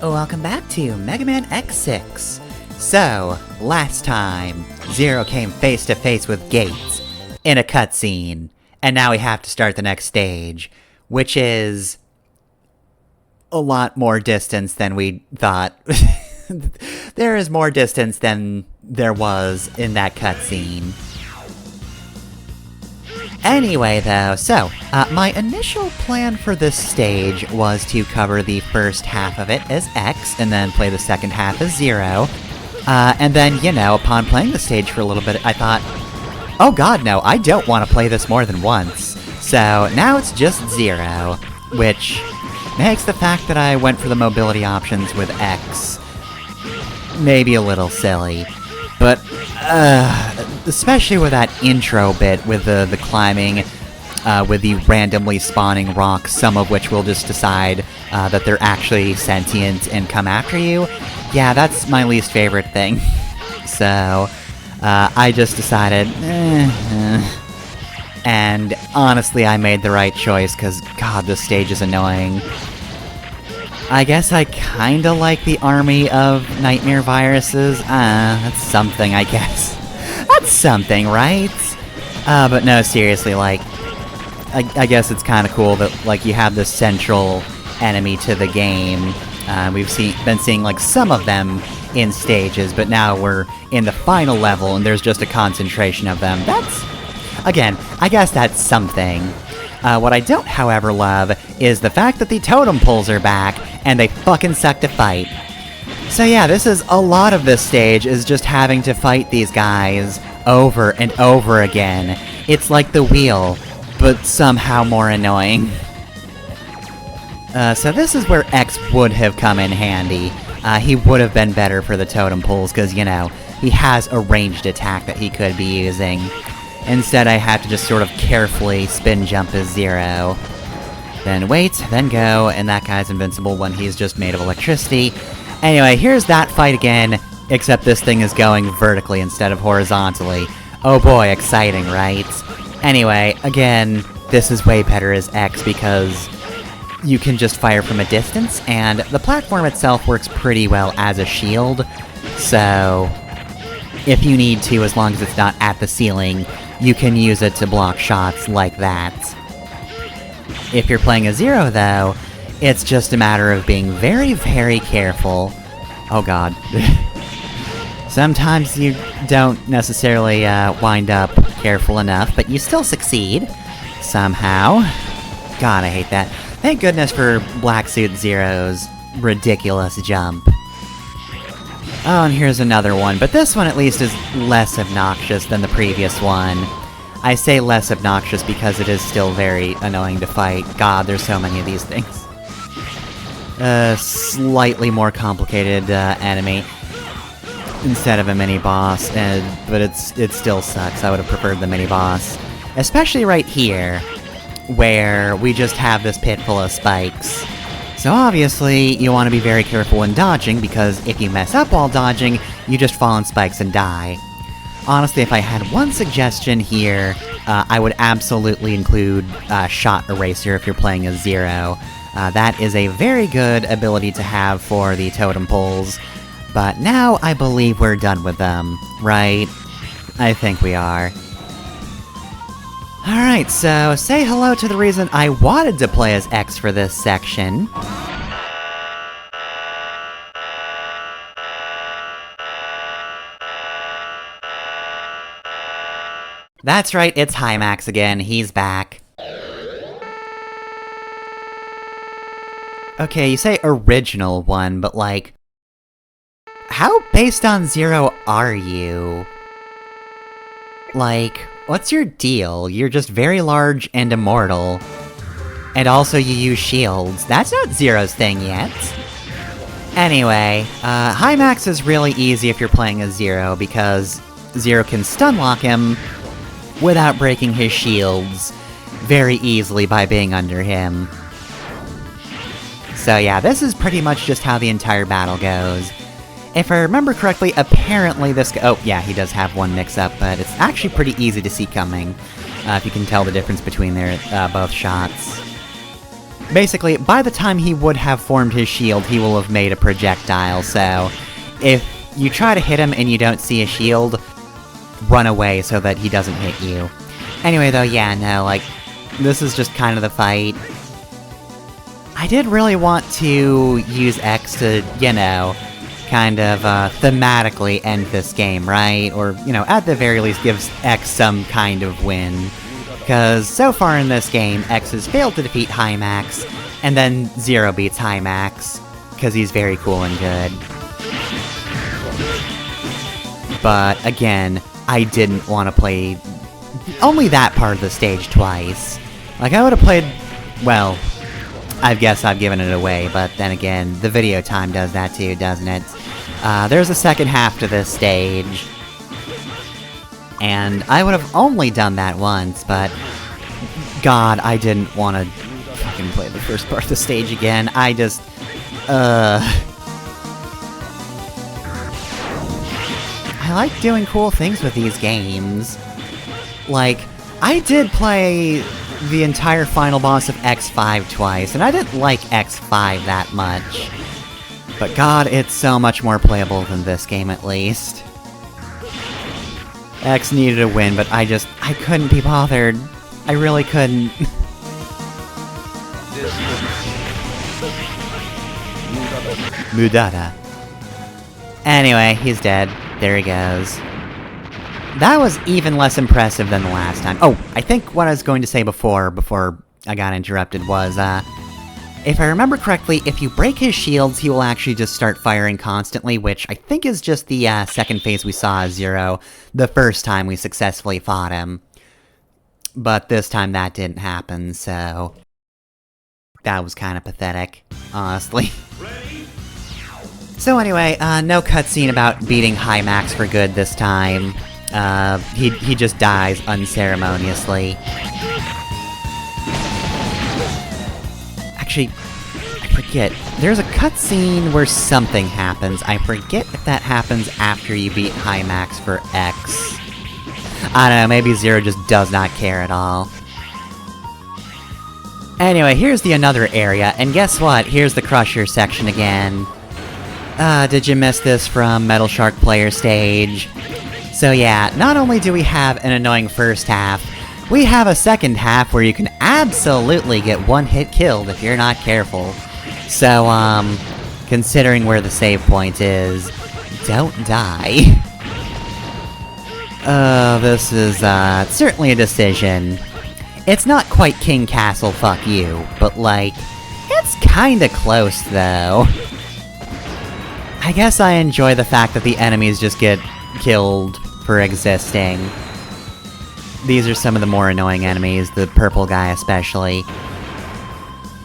Welcome back to Mega Man X6. So, last time, Zero came face to face with Gates in a cutscene, and now we have to start the next stage, which is a lot more distance than we thought. There is more distance than there was in that cutscene. Anyway, though, so, my initial plan for this stage was to cover the first half of it as X, and then play the second half as Zero. And then, you know, upon playing the stage for a little bit, I thought, oh god, no, I don't want to play this more than once. So, now it's just Zero, which makes the fact that I went for the mobility options with X maybe a little silly. But, especially with that intro bit, with the climbing, with the randomly spawning rocks, some of which will just decide that they're actually sentient and come after you. Yeah, that's my least favorite thing. So, I just decided, and honestly, I made the right choice, because, god, this stage is annoying. I guess I kinda like the army of nightmare viruses. That's something, I guess. That's something, right? But no, seriously, like, I guess it's kinda cool that, like, you have this central enemy to the game. We've been seeing, like, some of them in stages, but now we're in the final level, and there's just a concentration of them. That's, again, I guess that's something. What I don't, however, love is the fact that the totem poles are back, and they fucking suck to fight. So yeah, this is a lot of this stage is just having to fight these guys over and over again. It's like the wheel, but somehow more annoying. So this is where X would have come in handy. He would have been better for the totem poles, because, you know, he has a ranged attack that he could be using. Instead, I have to just sort of carefully spin jump as Zero. Then wait, then go, and that guy's invincible when he's just made of electricity. Anyway, here's that fight again, except this thing is going vertically instead of horizontally. Oh boy, exciting, right? Anyway, again, this is way better as X because you can just fire from a distance, and the platform itself works pretty well as a shield, so if you need to, as long as it's not at the ceiling, you can use it to block shots like that. If you're playing a Zero, though, it's just a matter of being very, very careful. Oh god. Sometimes you don't necessarily wind up careful enough, but you still succeed. Somehow. God, I hate that. Thank goodness for Black Suit Zero's ridiculous jump. Oh, and here's another one, but this one at least is less obnoxious than the previous one. I say less obnoxious because it is still very annoying to fight. God, there's so many of these things. Slightly more complicated enemy instead of a mini-boss, but it still sucks. I would have preferred the mini-boss. Especially right here, where we just have this pit full of spikes. So obviously, you want to be very careful when dodging, because if you mess up while dodging, you just fall on spikes and die. Honestly, if I had one suggestion here, I would absolutely include Shot Eraser if you're playing as Zero. That is a very good ability to have for the totem poles. But now I believe we're done with them, right? I think we are. Alright, so say hello to the reason I wanted to play as X for this section. That's right, it's Hymax again, he's back. Okay, you say original one, but like, how based on Zero are you? Like, what's your deal? You're just very large and immortal. And also you use shields. That's not Zero's thing yet. Anyway, Hymax is really easy if you're playing as Zero, because Zero can stun lock him without breaking his shields very easily by being under him. So yeah, this is pretty much just how the entire battle goes. If I remember correctly, apparently this guy— oh yeah, he does have one mix-up, but it's actually pretty easy to see coming, if you can tell the difference between their both shots. Basically, by the time he would have formed his shield, he will have made a projectile, so if you try to hit him and you don't see a shield, run away so that he doesn't hit you. Anyway though, yeah, no, like, this is just kind of the fight. I did really want to use X to, you know, kind of, thematically end this game, right? Or, you know, at the very least gives X some kind of win. Because so far in this game, X has failed to defeat Hymax, and then Zero beats Hymax, because he's very cool and good. But, again, I didn't want to play only that part of the stage twice. Like, I would have played, well, I guess I've given it away, but then again, the video time does that too, doesn't it? There's a second half to this stage. And I would have only done that once, but God, I didn't want to fucking play the first part of the stage again. I just, I like doing cool things with these games. Like, I did play the entire final boss of X5 twice, and I didn't like X5 that much. But God, it's so much more playable than this game, at least. X needed a win, but I couldn't be bothered. I really couldn't. Mudada. Anyway, he's dead. There he goes. That was even less impressive than the last time. Oh, I think what I was going to say before I got interrupted was, if I remember correctly, if you break his shields, he will actually just start firing constantly, which I think is just the, second phase we saw as Zero, the first time we successfully fought him. But this time that didn't happen, so that was kinda pathetic, honestly. So anyway, no cutscene about beating Hymax for good this time. He just dies unceremoniously. Actually, I forget. There's a cutscene where something happens. I forget if that happens after you beat Hymax for X. I don't know, maybe Zero just does not care at all. Anyway, here's the another area, and guess what? Here's the Crusher section again. Did you miss this from Metal Shark Player Stage? So yeah, not only do we have an annoying first half, we have a second half where you can absolutely get one hit killed if you're not careful. So, considering where the save point is, don't die. This is, certainly a decision. It's not quite King Castle fuck you, but like, it's kinda close though. I guess I enjoy the fact that the enemies just get killed for existing. These are some of the more annoying enemies, the purple guy especially.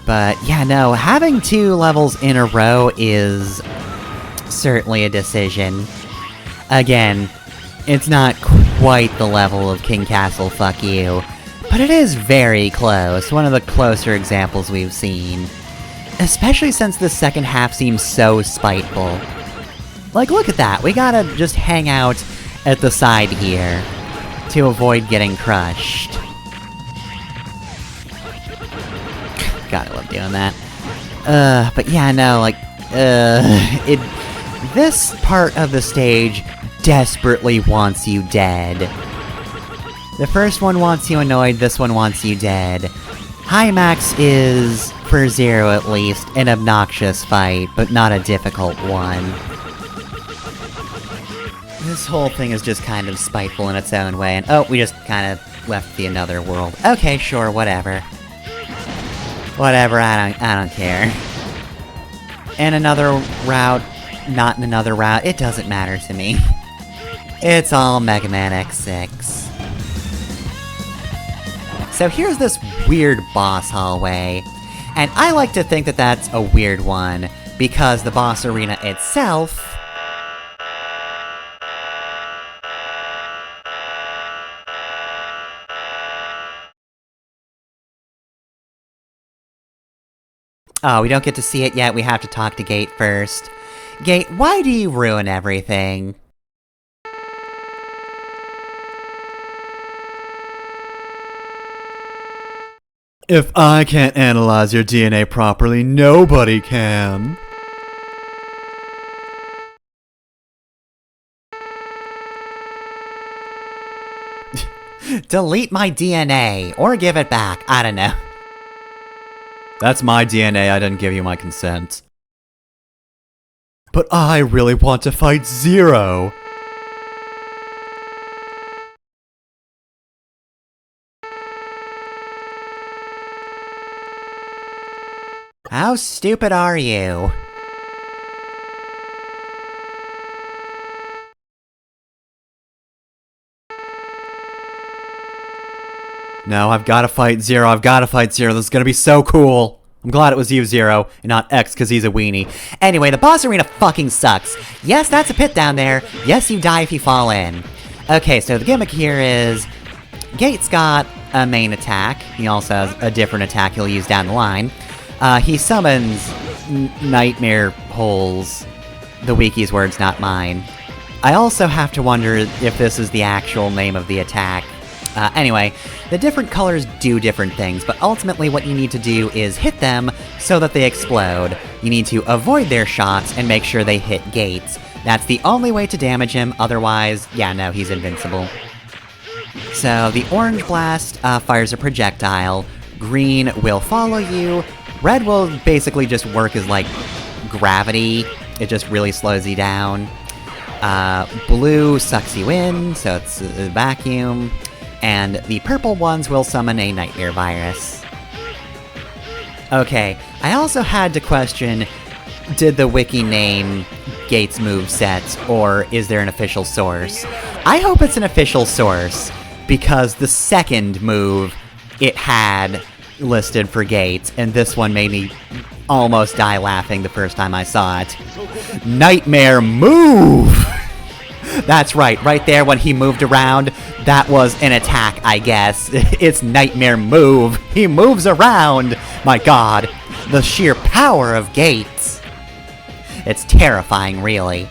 But yeah, no, having 2 levels in a row is certainly a decision. Again, it's not quite the level of King Castle fuck you, but it is very close, one of the closer examples we've seen. Especially since the second half seems so spiteful. Like, look at that, we gotta just hang out at the side here to avoid getting crushed. God, I love doing that. But yeah, no, like, this part of the stage desperately wants you dead. The first one wants you annoyed, this one wants you dead. Hymax is, for Zero at least, an obnoxious fight, but not a difficult one. This whole thing is just kind of spiteful in its own way, and oh, we just kind of left the another world. Okay, sure, whatever. Whatever, I don't care. In another route, not in another route, it doesn't matter to me. It's all Mega Man X6. So here's this weird boss hallway, and I like to think that that's a weird one, because the boss arena itself... Oh, we don't get to see it yet, we have to talk to Gate first. Gate, why do you ruin everything? If I can't analyze your DNA properly, nobody can. Delete my DNA, or give it back, I don't know. That's my DNA, I didn't give you my consent. But I really want to fight Zero. How stupid are you? No, I've gotta fight Zero, I've gotta fight Zero, this is gonna be so cool! I'm glad it was you, Zero, and not X, cause he's a weenie. Anyway, the boss arena fucking sucks. Yes, that's a pit down there. Yes, you die if you fall in. Okay, so the gimmick here is... Gate's got a main attack. He also has a different attack he'll use down the line. He summons Nightmare Holes. The wiki's words, not mine. I also have to wonder if this is the actual name of the attack. Anyway, the different colors do different things, but ultimately what you need to do is hit them so that they explode. You need to avoid their shots and make sure they hit Gates. That's the only way to damage him, otherwise, yeah, no, he's invincible. So, the orange blast fires a projectile, green will follow you, red will basically just work as, like, gravity. It just really slows you down. Blue sucks you in, so it's a vacuum. And the purple ones will summon a nightmare virus. Okay, I also had to question, did the wiki name Gates moveset, or is there an official source? I hope it's an official source, because the second move it had listed for Gates, and this one made me almost die laughing the first time I saw it. Nightmare move! That's right there when he moved around, that was an attack, I guess. It's Nightmare move. He moves around! My god, the sheer power of Gates. It's terrifying, really.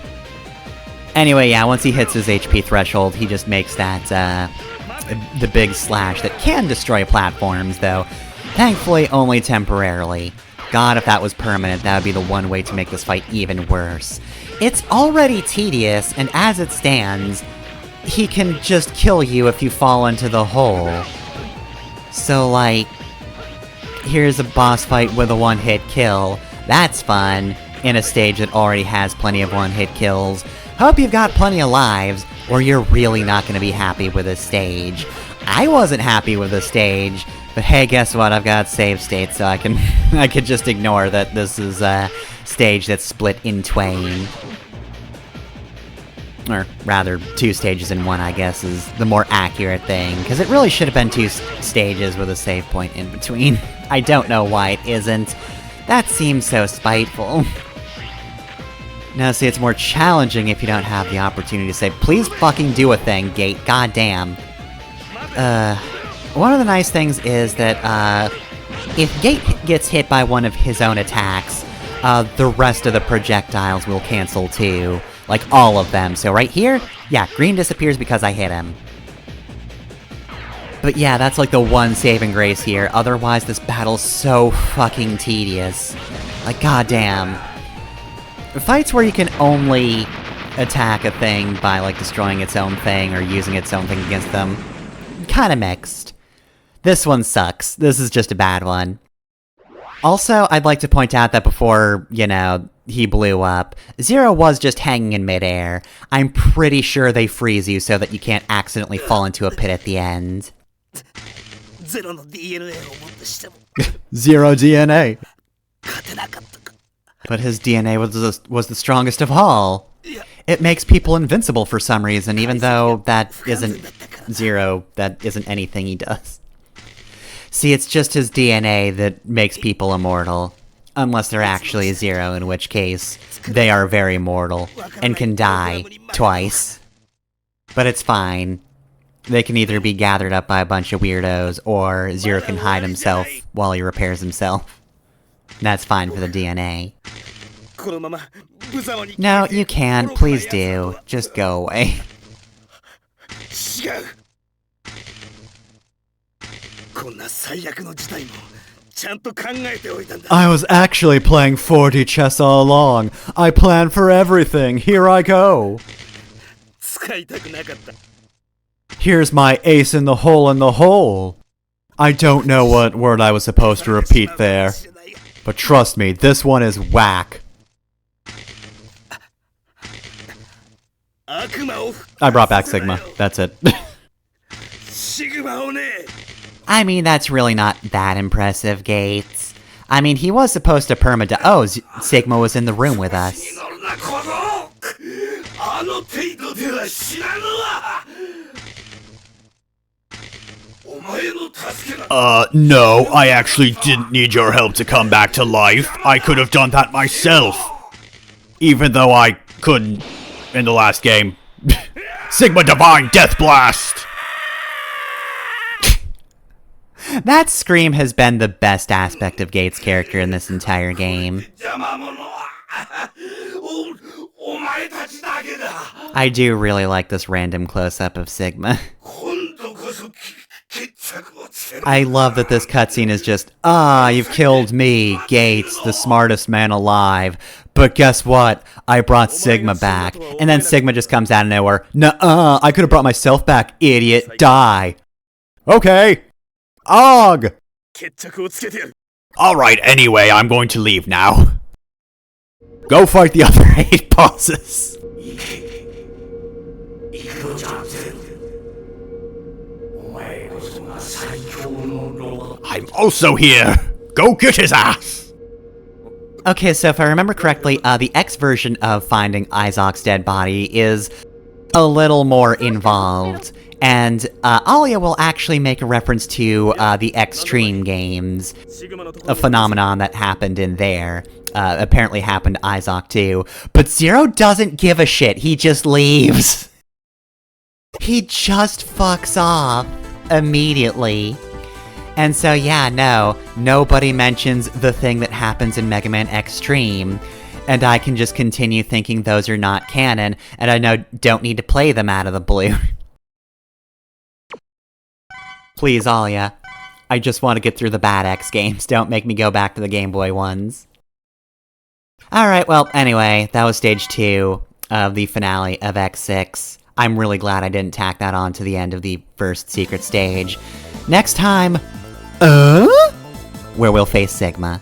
Anyway, yeah, once he hits his HP threshold, he just makes that, the big slash that can destroy platforms, though. Thankfully, only temporarily. God, if that was permanent, that would be the one way to make this fight even worse. It's already tedious, and as it stands, he can just kill you if you fall into the hole. So, like, here's a boss fight with a one-hit kill. That's fun, in a stage that already has plenty of one-hit kills. Hope you've got plenty of lives, or you're really not gonna be happy with this stage. I wasn't happy with this stage, but hey, guess what? I've got save state, so I could just ignore that this is a stage that's split in twain. Or rather, two stages in one, I guess, is the more accurate thing, because it really should have been two stages with a save point in between. I don't know why it isn't. That seems so spiteful. Now, see, it's more challenging if you don't have the opportunity to say, please fucking do a thing, Gate, goddamn. One of the nice things is that, if Gate gets hit by one of his own attacks, the rest of the projectiles will cancel too. Like, all of them. So right here, yeah, green disappears because I hit him. But yeah, that's like the one saving grace here, otherwise this battle's so fucking tedious. Like, goddamn. Fights where you can only attack a thing by, like, destroying its own thing or using its own thing against them, kinda mixed. This one sucks. This is just a bad one. Also, I'd like to point out that before, you know, he blew up, Zero was just hanging in midair. I'm pretty sure they freeze you so that you can't accidentally fall into a pit at the end. Zero DNA. But his DNA was the strongest of all. It makes people invincible for some reason, even though that isn't Zero, that isn't anything he does. See, it's just his DNA that makes people immortal. Unless they're actually Zero, in which case, they are very mortal, and can die twice. But it's fine. They can either be gathered up by a bunch of weirdos, or Zero can hide himself while he repairs himself. That's fine for the DNA. No, you can't. Please do. Just go away. I was actually playing 4D chess all along. I planned for everything. Here I go. Here's my ace in the hole in the hole. I don't know what word I was supposed to repeat there. But trust me, this one is whack. I brought back Sigma. That's it. I mean, that's really not that impressive, Gates. I mean, he was supposed to perma- Oh, Sigma was in the room with us. No, I actually didn't need your help to come back to life. I could have done that myself. Even though I couldn't in the last game. Sigma Divine Death Blast! That scream has been the best aspect of Gates' character in this entire game. I do really like this random close-up of Sigma. I love that this cutscene is just, you've killed me, Gates, the smartest man alive. But guess what? I brought Sigma back. And then Sigma just comes out of nowhere. Nuh-uh, I could have brought myself back, idiot. Die. Okay. Og! Alright, anyway, I'm going to leave now. Go fight the other 8 bosses. I'm also here! Go get his ass! Okay, so if I remember correctly, the X version of finding Izok's dead body is a little more involved. And Alia will actually make a reference to the Extreme games, a phenomenon that happened in there. Apparently happened to Izok too. But Zero doesn't give a shit, he just leaves. He just fucks off immediately. And so yeah, no, nobody mentions the thing that happens in Mega Man Extreme. And I can just continue thinking those are not canon, and I don't need to play them out of the blue. Please, Alia. I just want to get through the bad X games. Don't make me go back to the Game Boy ones. Alright, well, anyway, that was stage 2 of the finale of X6. I'm really glad I didn't tack that on to the end of the first secret stage. Next time, where we'll face Sigma.